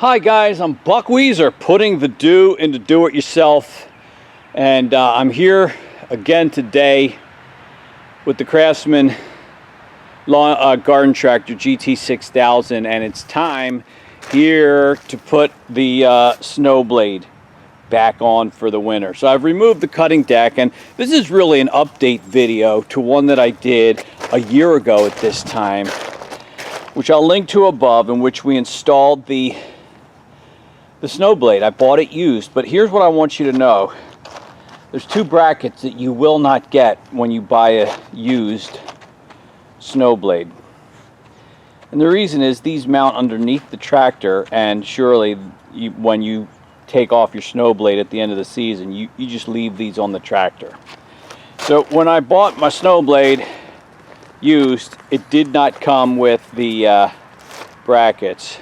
Hi guys, I'm Buck Weezer, putting the do into do-it-yourself, and I'm here again today with the Craftsman garden tractor GT6000, and it's time here to put the snow blade back on for the winter. So I've removed the cutting deck, and this is really an update video to one that I did a year ago at this time, which I'll link to above, in which we installed the snow blade. I bought it used, but here's what I want you to know. There's two brackets that you will not get when you buy a used snow blade. And the reason is these mount underneath the tractor, and surely when you take off your snow blade at the end of the season, you just leave these on the tractor. So when I bought my snow blade used, it did not come with the brackets.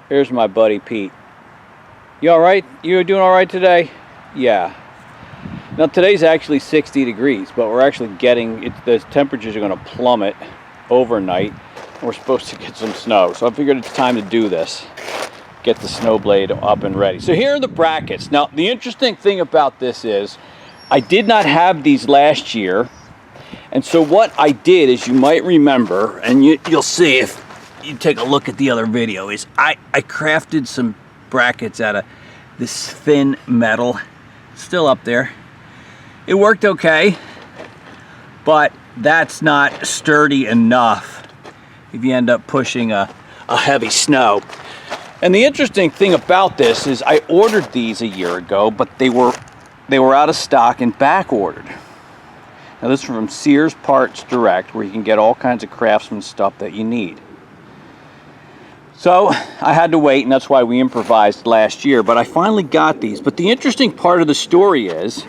Here's my buddy Pete. You all right? You doing all right today? Yeah. Now today's actually 60 degrees, but we're actually getting it. The temperatures are going to plummet overnight. We're supposed to get some snow, so I figured it's time to do this. Get the snow blade up and ready. So here are the brackets. Now the interesting thing about this is I did not have these last year, and so what I did is, you might remember, and you'll see if you take a look at the other video, is I crafted some brackets out of this thin metal, still up there. It worked okay, but that's not sturdy enough if you end up pushing a heavy snow. And the interesting thing about this is I ordered these a year ago, but they were out of stock and back ordered. Now this is from Sears Parts Direct, where you can get all kinds of Craftsman stuff that you need. So I had to wait, and that's why we improvised last year, but I finally got these. But the interesting part of the story is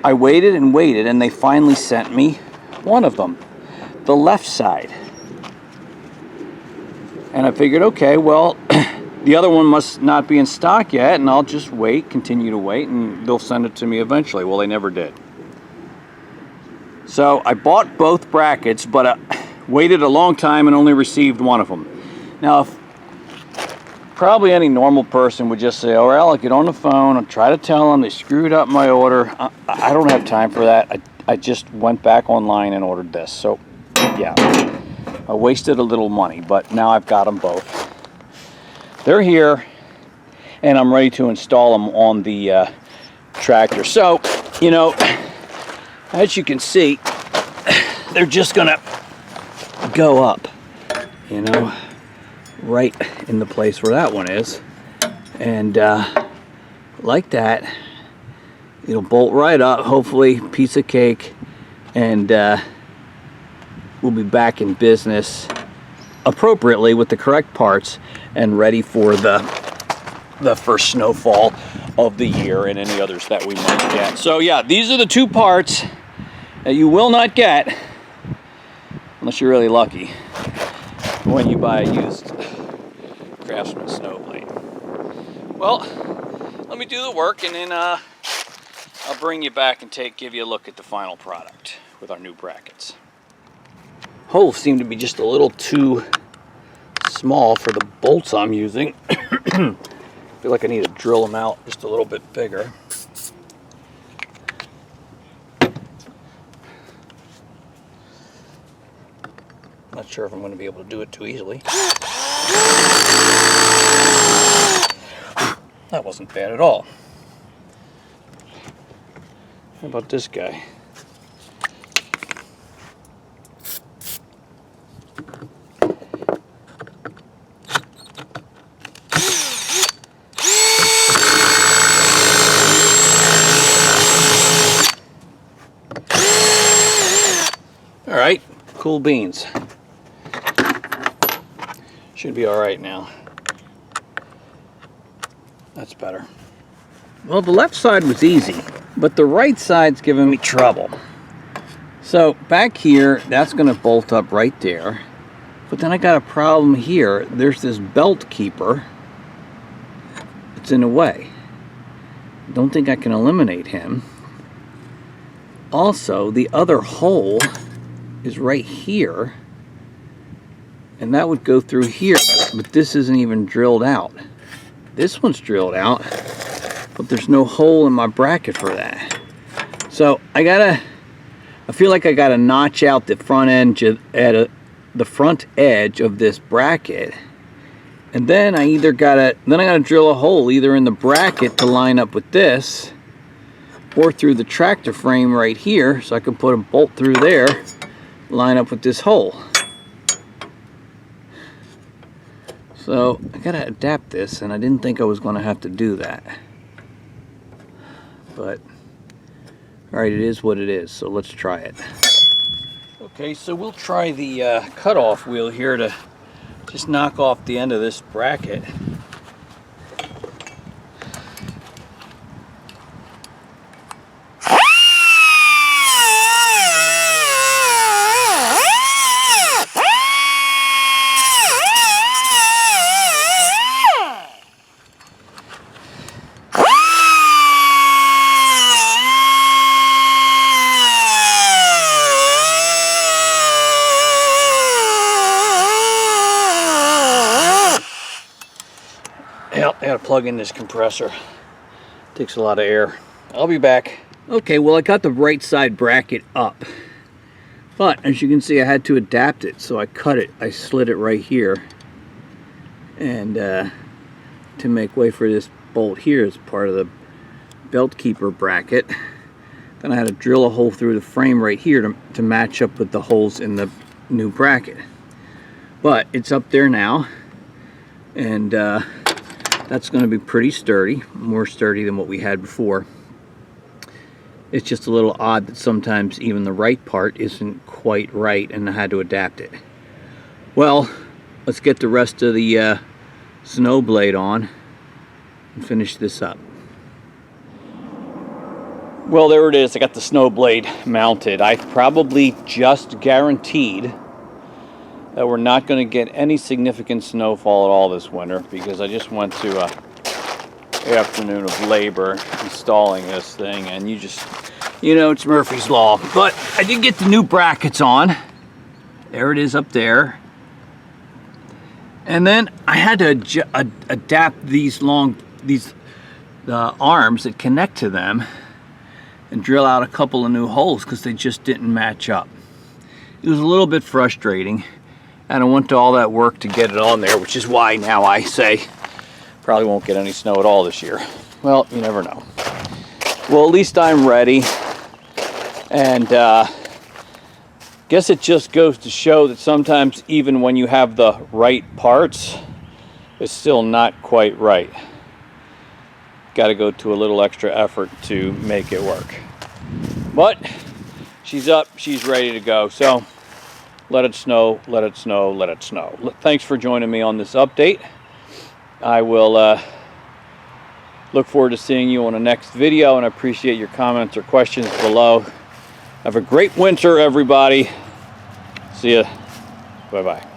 I waited and waited, and they finally sent me one of them, the left side. And I figured, okay, well, the other one must not be in stock yet, and I'll just wait, continue to wait, and they'll send it to me eventually. Well, they never did. So I bought both brackets, but waited a long time and only received one of them. Now, probably any normal person would just say, oh, well, I'll get on the phone and try to tell them they screwed up my order. I don't have time for that. I just went back online and ordered this. So, yeah, I wasted a little money, but now I've got them both. They're here, and I'm ready to install them on the tractor. So, you know, as you can see, they're just gonna go up, you know, right in the place where that one is, and like that, it'll bolt right up, hopefully piece of cake, and we'll be back in business appropriately with the correct parts and ready for the first snowfall of the year and any others that we might get. So yeah, these are the two parts that you will not get, unless you're really lucky, when you buy a used Craftsman snow blade. Well, let me do the work, and then I'll bring you back and give you a look at the final product with our new brackets. Holes seem to be just a little too small for the bolts I'm using. I feel like I need to drill them out just a little bit bigger. Not sure if I'm going to be able to do it too easily. That wasn't bad at all. How about this guy? All right, cool beans. Should be all right now. That's better. Well, the left side was easy, but the right side's giving me trouble. So back here, that's going to bolt up right there. But then I got a problem here. There's this belt keeper. It's in the way. Don't think I can eliminate him. Also, the other hole is right here. and that would go through here, but this isn't even drilled out. This one's drilled out, but there's no hole in my bracket for that. So I feel like I gotta notch out the front edge of this bracket, and then I gotta drill a hole either in the bracket to line up with this, or through the tractor frame right here, so I can put a bolt through there, line up with this hole. So I gotta adapt this, and I didn't think I was gonna have to do that. But, alright, it is what it is, so let's try it. Okay, so we'll try the cutoff wheel here to just knock off the end of this bracket. I gotta plug in this compressor. Takes a lot of air. I'll be back. Okay, well, I got the right side bracket up, but as you can see, I had to adapt it, so I cut it. I slid it right here, and to make way for this bolt here as part of the belt keeper bracket. Then I had to drill a hole through the frame right here to match up with the holes in the new bracket. But it's up there now, and that's going to be pretty sturdy, more sturdy than what we had before. It's just a little odd that sometimes even the right part isn't quite right, and I had to adapt it. Well, let's get the rest of the snow blade on and finish this up. Well, there it is. I got the snow blade mounted. I probably just guaranteed that we're not going to get any significant snowfall at all this winter, because I just went to an afternoon of labor installing this thing, and you know, it's Murphy's Law. But I did get the new brackets on. There it is up there. And then I had to adapt these arms that connect to them and drill out a couple of new holes because they just didn't match up. It was a little bit frustrating, and I went to all that work to get it on there, which is why now I say probably won't get any snow at all this year. Well, you never know. Well, at least I'm ready, and guess it just goes to show that sometimes even when you have the right parts, it's still not quite right. Got to go to a little extra effort to make it work. But she's up, she's ready to go. So let it snow, let it snow, let it snow. Thanks for joining me on this update. I will look forward to seeing you on the next video, and I appreciate your comments or questions below. Have a great winter, everybody. See ya. Bye-bye.